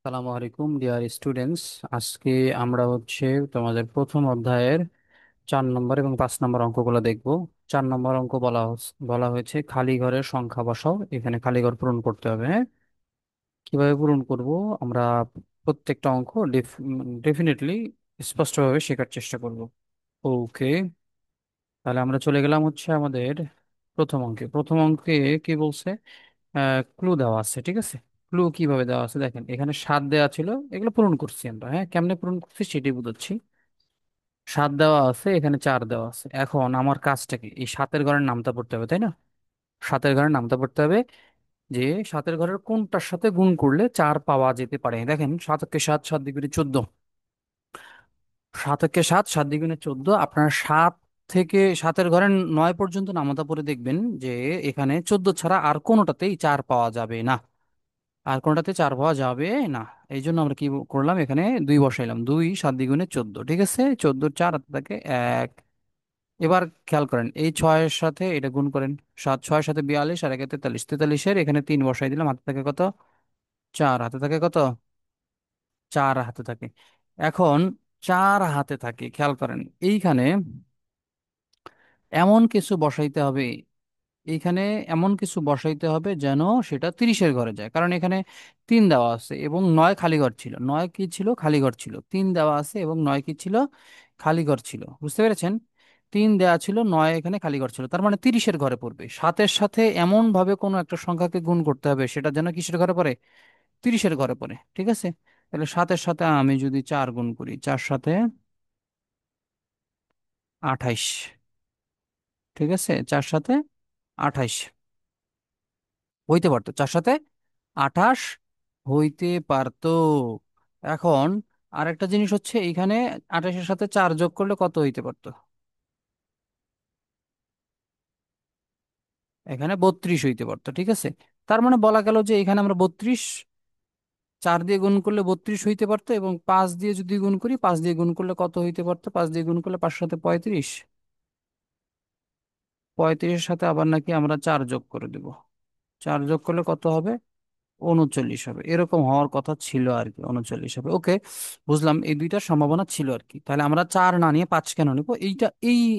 সালামু আলাইকুম dear students. আজকে আমরা তোমাদের প্রথম অধ্যায়ের 4 নম্বর এবং 5 নম্বর অঙ্কগুলো দেখব। 4 নম্বর অঙ্ক বলা হয়েছে খালি ঘরের সংখ্যা বসাও। এখানে খালি ঘর পূরণ করতে হবে। হ্যাঁ, কিভাবে পূরণ করব আমরা প্রত্যেকটা অঙ্ক ডেফিনেটলি স্পষ্টভাবে শেখার চেষ্টা করব। ওকে, তাহলে আমরা চলে গেলাম আমাদের প্রথম অঙ্কে কি বলছে? ক্লু দেওয়া আছে, ঠিক আছে। ক্লু কিভাবে দেওয়া আছে দেখেন, এখানে 7 দেওয়া ছিল, এগুলো পূরণ করছি আমরা। হ্যাঁ, কেমনে পূরণ করছি সেটাই বুঝাচ্ছি। 7 দেওয়া আছে, এখানে 4 দেওয়া আছে। এখন আমার কাজটা কি, এই 7-এর ঘরের নামতা পড়তে হবে, তাই না? 7-এর ঘরের নামতা পড়তে হবে যে 7-এর ঘরের কোনটার সাথে গুণ করলে 4 পাওয়া যেতে পারে। দেখেন, 7 কে 7, 7 দ্বিগুণে 14। 7 কে 7, 7 দ্বিগুণে 14। আপনার 7 থেকে 7-এর ঘরের 9 পর্যন্ত নামতা পড়ে দেখবেন যে এখানে 14 ছাড়া আর কোনোটাতেই 4 পাওয়া যাবে না। আর কোনটাতে 4 পাওয়া যাবে না। এই জন্য আমরা কি করলাম, এখানে 2 বসাইলাম। 2 7 দ্বিগুণে 14, ঠিক আছে। 14 4 হাতে থাকে 1। এবার খেয়াল করেন, এই 6-এর সাথে এটা গুণ করেন। 7 6-এর সাথে 42 আর 1-এ 43। 43-এর এখানে 3 বসাই দিলাম, হাতে থাকে কত? 4। হাতে থাকে কত? 4 হাতে থাকে। এখন 4 হাতে থাকে, খেয়াল করেন এইখানে এমন কিছু বসাইতে হবে। এইখানে এমন কিছু বসাইতে হবে যেন সেটা 30-এর ঘরে যায়, কারণ এখানে 3 দেওয়া আছে এবং 9 খালি ঘর ছিল। 9 কি ছিল? খালি ঘর ছিল। 3 দেওয়া আছে এবং 9 কি ছিল? খালি ঘর ছিল। বুঝতে পেরেছেন? 3 দেওয়া ছিল, 9 এখানে খালি ঘর ছিল, তার মানে 30-এর ঘরে পড়বে। 7-এর সাথে এমন ভাবে কোনো একটা সংখ্যাকে গুণ করতে হবে সেটা যেন কিসের ঘরে পড়ে? 30-এর ঘরে পড়ে, ঠিক আছে। তাহলে 7-এর সাথে আমি যদি 4 গুণ করি, 4 সাথে 28, ঠিক আছে। 4 সাথে 28 হইতে পারতো, 4 সাথে 28 হইতে পারতো। এখন আরেকটা জিনিস এইখানে 28-এর সাথে 4 যোগ করলে কত হইতে পারতো? এখানে 32 হইতে পারতো, ঠিক আছে। তার মানে বলা গেল যে এখানে আমরা 32, 4 দিয়ে গুণ করলে 32 হইতে পারতো, এবং 5 দিয়ে যদি গুণ করি, 5 দিয়ে গুণ করলে কত হইতে পারতো? 5 দিয়ে গুণ করলে 5 সাথে 35। 35-এর সাথে আবার নাকি আমরা 4 যোগ করে দেব। 4 যোগ করলে কত হবে? 39 হবে। এরকম হওয়ার কথা ছিল আর কি, 39 হবে। ওকে, বুঝলাম, এই দুইটার সম্ভাবনা ছিল আর কি। তাহলে আমরা 4 না নিয়ে 5 কেন নিবো? এইটা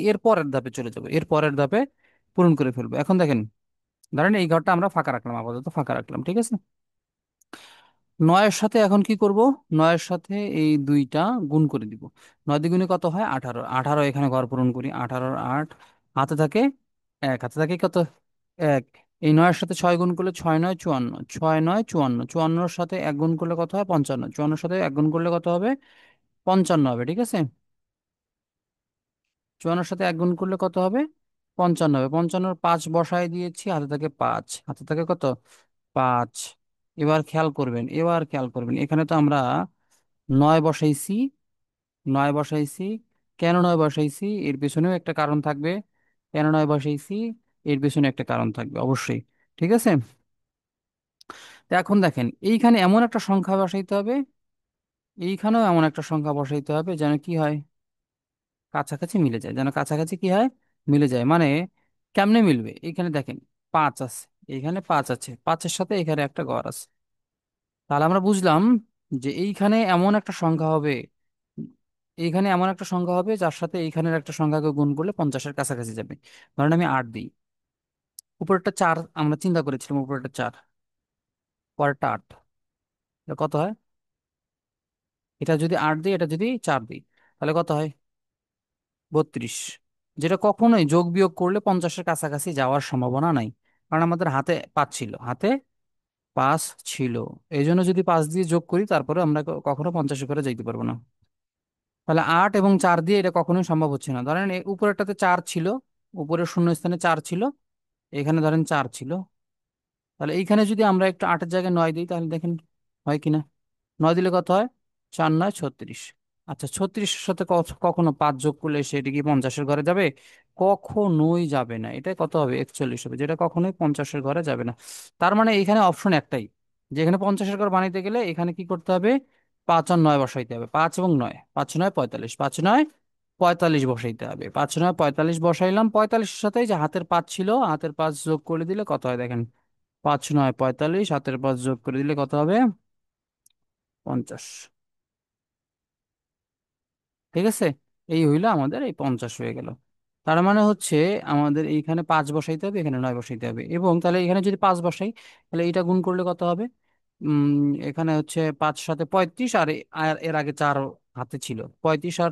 এর পরের ধাপে চলে যাবো, এর পরের ধাপে পূরণ করে ফেলবো। এখন দেখেন, ধরেন এই ঘরটা আমরা ফাঁকা রাখলাম, আপাতত ফাঁকা রাখলাম, ঠিক আছে। 9-এর সাথে এখন কি করব? 9-এর সাথে এই দুইটা গুণ করে দিব। 9 দ্বিগুণে কত হয়? 18। 18 এখানে ঘর পূরণ করি। 18 8 হাতে থাকে 1, হাতে থাকে কত? 1। এই 9-এর সাথে 6 গুণ করলে 6 9 54, 6 9 54। 54-এর সাথে 1 গুণ করলে কত হয়? 55। 54-এর সাথে 1 গুণ করলে কত হবে? 55 হবে, ঠিক আছে। 54-এর সাথে 1 গুণ করলে কত হবে? 55 হবে। 55-এর 5 বসায় দিয়েছি, হাতে থাকে 5। হাতে থাকে কত? 5। এবার খেয়াল করবেন এখানে তো আমরা 9 বসাইছি। 9 বসাইছি। কেন 9 বসাইছি এর পেছনেও একটা কারণ থাকবে। কেন 9 বসাইছি এর পেছনে একটা কারণ থাকবে অবশ্যই, ঠিক আছে। তো এখন দেখেন, এইখানে এমন একটা সংখ্যা বসাইতে হবে, এইখানেও এমন একটা সংখ্যা বসাইতে হবে যেন কি হয়? কাছাকাছি মিলে যায়, যেন কাছাকাছি কি হয়? মিলে যায়। মানে কেমনে মিলবে? এইখানে দেখেন 5 আছে, এইখানে 5 আছে, 5-এর সাথে এখানে একটা ঘর আছে। তাহলে আমরা বুঝলাম যে এইখানে এমন একটা সংখ্যা হবে যার সাথে এইখানের একটা সংখ্যাকে গুণ করলে 50-এর কাছাকাছি যাবে। ধরেন আমি 8 দিই। উপরেরটা 4 আমরা চিন্তা করেছিলাম, উপরেরটা 4, পরেরটা 8। এটা কত হয়? এটা যদি 8 দিই, এটা যদি 4 দিই, তাহলে কত হয়? 32। যেটা কখনোই যোগ বিয়োগ করলে 50-এর কাছাকাছি যাওয়ার সম্ভাবনা নাই, কারণ আমাদের হাতে 5 ছিল, হাতে 5 ছিল। এই জন্য যদি 5 দিয়ে যোগ করি, তারপরে আমরা কখনো 50-এর করে যাইতে পারবো না। তাহলে 8 এবং 4 দিয়ে এটা কখনোই সম্ভব হচ্ছে না। ধরেন এই উপরেরটাতে 4 ছিল, উপরের শূন্য স্থানে 4 ছিল, এখানে ধরেন 4 ছিল। তাহলে এইখানে যদি আমরা একটু 8-এর জায়গায় 9 দিই, তাহলে দেখেন হয় কিনা। 9 দিলে কত হয়? 4 9 36। আচ্ছা, 36-এর সাথে কখনো 5 যোগ করলে সেটি কি 50-এর ঘরে যাবে? কখনোই যাবে না। এটা কত হবে? 41 হবে, যেটা কখনোই 50-এর ঘরে যাবে না। তার মানে এখানে অপশন একটাই, যে এখানে 50-এর ঘর বানাইতে গেলে এখানে কি করতে হবে? 5 আর 9 বসাইতে হবে। 5 এবং 9, 5 9 45, 5 9 45 বসাইতে হবে। 5 9 45 বসাইলাম। 45-এর সাথে যে হাতের 5 ছিল, হাতের 5 যোগ করে দিলে কত হয় দেখেন। 5 9 45, হাতের 5 যোগ করে দিলে কত হবে? 50। ঠিক আছে, এই হইলো আমাদের এই 50 হয়ে গেল। তার মানে হচ্ছে আমাদের এইখানে 5 বসাইতে হবে, এখানে 9 বসাইতে হবে, এবং তাহলে এখানে যদি 5 বসাই, তাহলে এইটা গুণ করলে কত হবে? এখানে হচ্ছে 5 সাথে 35, আর এর আগে 4 হাতে ছিল 35, আর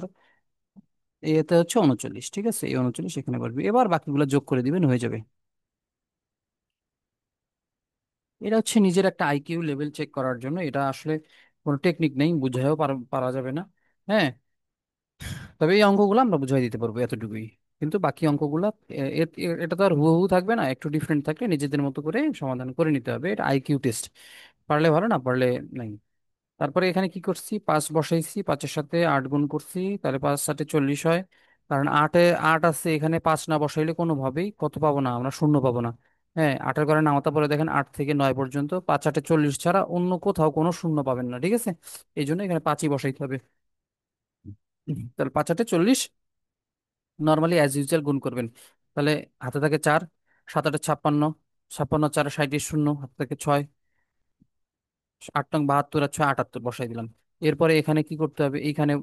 এতে হচ্ছে 39। ঠিক আছে, এই 39 এখানে বসবে, এবার বাকিগুলো যোগ করে দিবেন, হয়ে যাবে। এটা হচ্ছে নিজের একটা আইকিউ লেভেল চেক করার জন্য, এটা আসলে কোনো টেকনিক নেই, বুঝাইও পারা যাবে না। হ্যাঁ, তবে এই অঙ্কগুলো আমরা বুঝাই দিতে পারবো এতটুকুই। কিন্তু বাকি অঙ্কগুলো এটা তো আর হুবহু থাকবে না, একটু ডিফারেন্ট থাকলে নিজেদের মতো করে সমাধান করে নিতে হবে। এটা আইকিউ টেস্ট, পারলে ভালো, না পারলে নাই। তারপরে এখানে কি করছি, 5 বসাইছি, 5-এর সাথে 8 গুণ করছি, তাহলে 5 × 7 = 40 হয়। কারণ 8 আছে এখানে, 5 না বসাইলে কোনোভাবেই কত পাবো না, আমরা শূন্য পাবো না। হ্যাঁ, 8-এর ঘরে নামাতে পরে দেখেন 8 থেকে 9 পর্যন্ত 5-8 = 40 ছাড়া অন্য কোথাও কোনো শূন্য পাবেন না। ঠিক আছে, এই জন্য এখানে 5ই বসাইতে হবে। তাহলে 5-8 = 40, নর্মালি অ্যাজ ইউজুয়াল গুণ করবেন। তাহলে হাতে থাকে 4, 7-8 = 56, 56 4 60 শূন্য, হাতে থাকে 6, 8 × 72 আর 6 78 বসাই দিলাম। এরপরে এখানে কি করতে হবে, এইখানে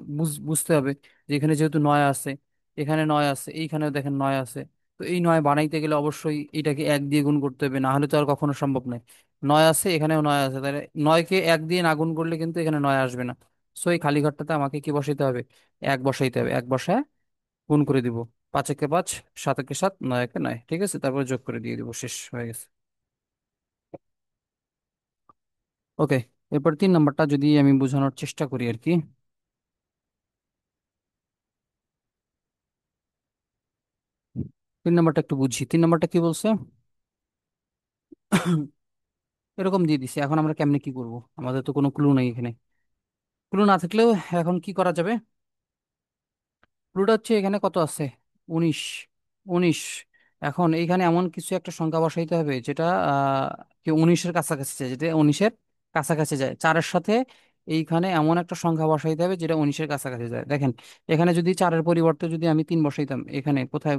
বুঝতে হবে যে এখানে যেহেতু 9 আছে, এখানে 9 আছে, এইখানেও দেখেন 9 আছে। তো এই 9 বানাইতে গেলে অবশ্যই এটাকে 1 দিয়ে গুণ করতে হবে, না হলে তো আর কখনো সম্ভব নয়। 9 আছে, এখানেও 9 আছে, তাহলে 9-কে 1 দিয়ে না গুণ করলে কিন্তু এখানে 9 আসবে না। সো এই খালি ঘরটাতে আমাকে কি বসাইতে হবে, 1 বসাইতে হবে। 1 বসায় গুণ করে দিব, 5-একে 5, 7-একে 7, 9-একে 9। ঠিক আছে, তারপরে যোগ করে দিয়ে দিব, শেষ হয়ে গেছে। ওকে, এরপর 3 নম্বরটা যদি আমি বোঝানোর চেষ্টা করি আর কি। 3 নম্বরটা একটু বুঝি, 3 নম্বরটা কি বলছে? এরকম দিয়ে দিছি, এখন আমরা কেমনে কি করব? আমাদের তো কোনো ক্লু নেই এখানে। ক্লু না থাকলেও এখন কি করা যাবে? ক্লুটা হচ্ছে এখানে কত আছে, 19। 19। এখন এইখানে এমন কিছু একটা সংখ্যা বসাইতে হবে যেটা কি 19-এর কাছাকাছি যায়, যেটা 19-এর কাছাকাছি যায় 4-এর সাথে। এইখানে এমন একটা সংখ্যা বসাইতে হবে যেটা 19-এর কাছাকাছি যায়। দেখেন, এখানে যদি 4-এর পরিবর্তে যদি আমি 3 বসাইতাম, এখানে কোথায়,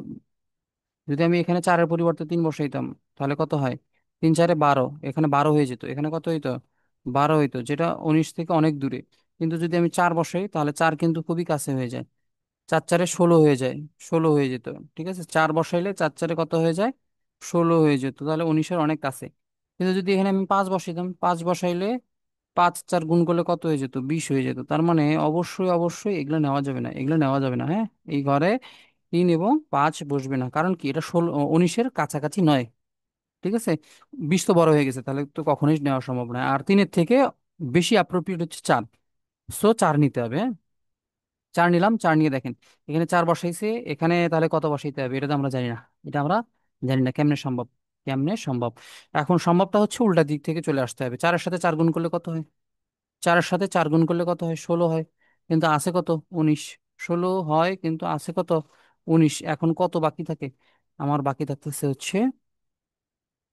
যদি আমি এখানে 4-এর পরিবর্তে 3 বসাইতাম, তাহলে কত হয়? 3 × 4 = 12, এখানে 12 হয়ে যেত, এখানে কত হইতো? 12 হইতো, যেটা 19 থেকে অনেক দূরে। কিন্তু যদি আমি 4 বসাই, তাহলে 4 কিন্তু খুবই কাছে হয়ে যায়। 4-4-16 হয়ে যায়, 16 হয়ে যেত। ঠিক আছে, 4 বসাইলে 4-4 কত হয়ে যায়, 16 হয়ে যেত, তাহলে 19-এর অনেক কাছে। কিন্তু যদি এখানে আমি 5 বসাইতাম, 5 বসাইলে 5-4 গুণ করলে কত হয়ে যেত, 20 হয়ে যেত। তার মানে অবশ্যই অবশ্যই এগুলো নেওয়া যাবে না, এগুলো নেওয়া যাবে না। হ্যাঁ, এই ঘরে 3 এবং 5 বসবে না, কারণ কি, এটা 19-এর কাছাকাছি নয়। ঠিক আছে, 20 তো বড় হয়ে গেছে, তাহলে তো কখনোই নেওয়া সম্ভব নয়। আর 3-এর থেকে বেশি অ্যাপ্রোপ্রিয়েট হচ্ছে 4। সো 4 নিতে হবে, হ্যাঁ। 4 নিলাম, 4 নিয়ে দেখেন, এখানে 4 বসাইছে, এখানে তাহলে কত বসাইতে হবে এটা তো আমরা জানি না। এটা আমরা জানি না, কেমনে সম্ভব? কেমনে সম্ভব? এখন সম্ভবটা হচ্ছে উল্টা দিক থেকে চলে আসতে হবে। 4-এর সাথে 4 গুণ করলে কত হয়? 4-এর সাথে 4 গুণ করলে কত হয়? 16 হয়। কিন্তু আছে কত? 19। 16 হয়, কিন্তু আছে কত? 19। এখন কত বাকি থাকে? আমার বাকি থাকতেছে হচ্ছে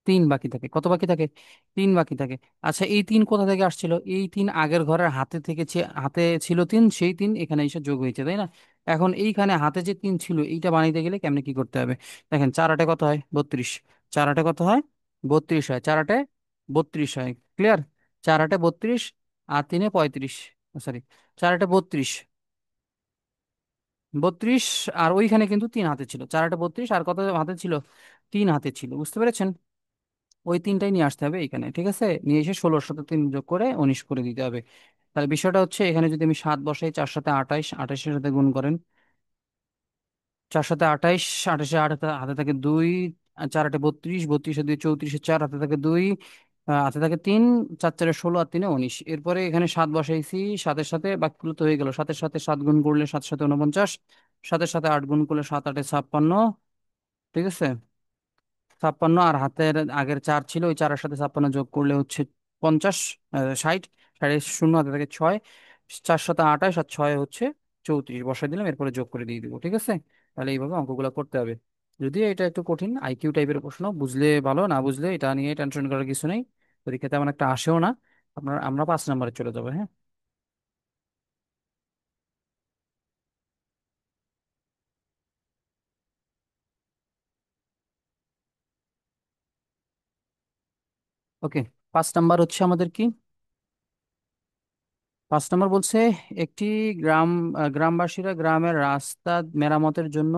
3 বাকি থাকে। কত বাকি থাকে? 3 বাকি থাকে। আচ্ছা, এই 3 কোথা থেকে আসছিল? এই 3 আগের ঘরের হাতে থেকে হাতে ছিল 3, সেই 3 এখানে এসে যোগ হয়েছে, তাই না? এখন এইখানে হাতে যে 3 ছিল, এইটা বানাইতে গেলে কেমনে কি করতে হবে? দেখেন, 4-8 কত হয়? 32। 4-8 কত হয়? 32 হয়। 4-8 32 হয়। ক্লিয়ার? 4-8 32, আর 3-এ 35। সরি, 4-8 32। 32, আর ওইখানে কিন্তু 3 হাতে ছিল। 4-8 32, আর কত হাতে ছিল? 3 হাতে ছিল, বুঝতে পেরেছেন? ওই 3টাই নিয়ে আসতে হবে এখানে। ঠিক আছে, নিয়ে এসে 16-র সাথে 3 যোগ করে 19 করে দিতে হবে। তাহলে বিষয়টা হচ্ছে, এখানে যদি আমি 7 বসাই, 4-7 28, 28-এর সাথে গুণ করেন। 4-7 28, 28-এ 8 হাতে হাতে থাকে 2, 4-8 32, 32-এ 2 34, 4 হাতে থাকে 2, হাতে থাকে 3, 4-4-এ 16, আর 3-এ 19। এরপরে এখানে 7 বসাইছি, 7-এর সাথে বাকিগুলো তো হয়ে গেল, 7-এর সাথে 7 গুণ করলে 7-7 49, 7-এর সাথে 8 গুণ করলে 7-8 56। ঠিক আছে, 56, আর হাতের আগের 4 ছিল, ওই 4-এর সাথে 56 যোগ করলে হচ্ছে 50, 60। 60 শূন্য, হাতে থাকে 6, 4-7 28, আর 6 হচ্ছে 34 বসাই দিলাম, এরপরে যোগ করে দিয়ে দিব। ঠিক আছে, তাহলে এইভাবে অঙ্কগুলো করতে হবে। যদিও এটা একটু কঠিন, আইকিউ টাইপের প্রশ্ন, বুঝলে ভালো, না বুঝলে এটা নিয়ে টেনশন করার কিছু নেই। পরীক্ষাতে তেমন একটা আসেও না। আমরা 5 নম্বরে চলে যাবো, হ্যাঁ। ওকে, 5 নাম্বার হচ্ছে আমাদের কি? 5 নম্বর বলছে একটি গ্রাম গ্রামবাসীরা গ্রামের রাস্তা মেরামতের জন্য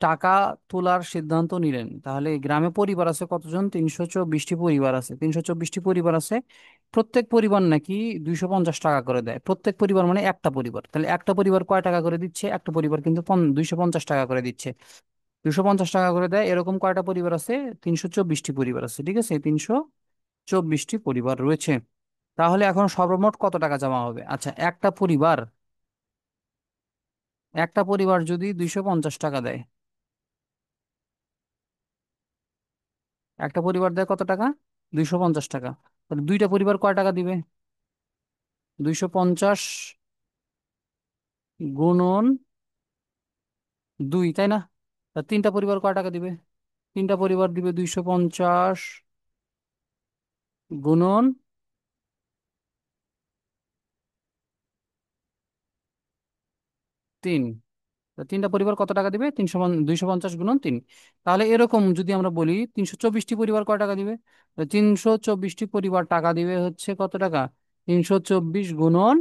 টাকা তোলার সিদ্ধান্ত নিলেন। তাহলে গ্রামে পরিবার আছে কতজন? 324টি পরিবার আছে। 324টি পরিবার আছে, প্রত্যেক পরিবার নাকি 250 টাকা করে দেয়। প্রত্যেক পরিবার মানে একটা পরিবার, তাহলে একটা পরিবার কয় টাকা করে দিচ্ছে? একটা পরিবার কিন্তু 250 টাকা করে দিচ্ছে। 250 টাকা করে দেয়, এরকম কয়টা পরিবার আছে? 324টি পরিবার আছে, ঠিক আছে, 324টি পরিবার রয়েছে। তাহলে এখন সর্বমোট কত টাকা জমা হবে? আচ্ছা, একটা পরিবার যদি 250 টাকা দেয়, একটা পরিবার দেয় কত টাকা? 250 টাকা। তাহলে দুইটা পরিবার কয় টাকা দিবে? 250 গুণন 2, তাই না? তা তিনটা পরিবার কয় টাকা দিবে? তিনটা পরিবার দিবে 250 গুণন 3। তিনটা পরিবার কত টাকা দিবে? 250 গুণন 3। তাহলে এরকম যদি আমরা বলি 324টি পরিবার কয় টাকা দিবে? 324টি পরিবার টাকা দিবে হচ্ছে কত টাকা? 324 গুণন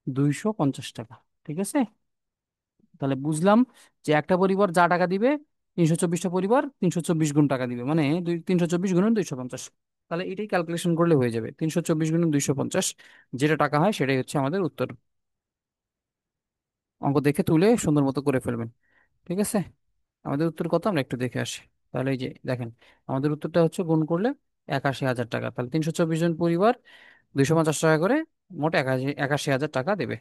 250 টাকা। ঠিক আছে, তাহলে বুঝলাম যে একটা পরিবার যা টাকা দিবে, 324টা পরিবার 324 গুণ টাকা দিবে, মানে 324 গুণন 250। তাহলে এটাই ক্যালকুলেশন করলে হয়ে যাবে, 324 গুণন 250 যেটা টাকা হয় সেটাই হচ্ছে আমাদের উত্তর। অঙ্ক দেখে তুলে সুন্দর মতো করে ফেলবেন। ঠিক আছে, আমাদের উত্তর কত আমরা একটু দেখে আসি। তাহলে এই যে দেখেন, আমাদের উত্তরটা হচ্ছে গুণ করলে 81,000 টাকা। তাহলে 324 জন পরিবার 250 টাকা করে, মোট 81,000 টাকা দেবে।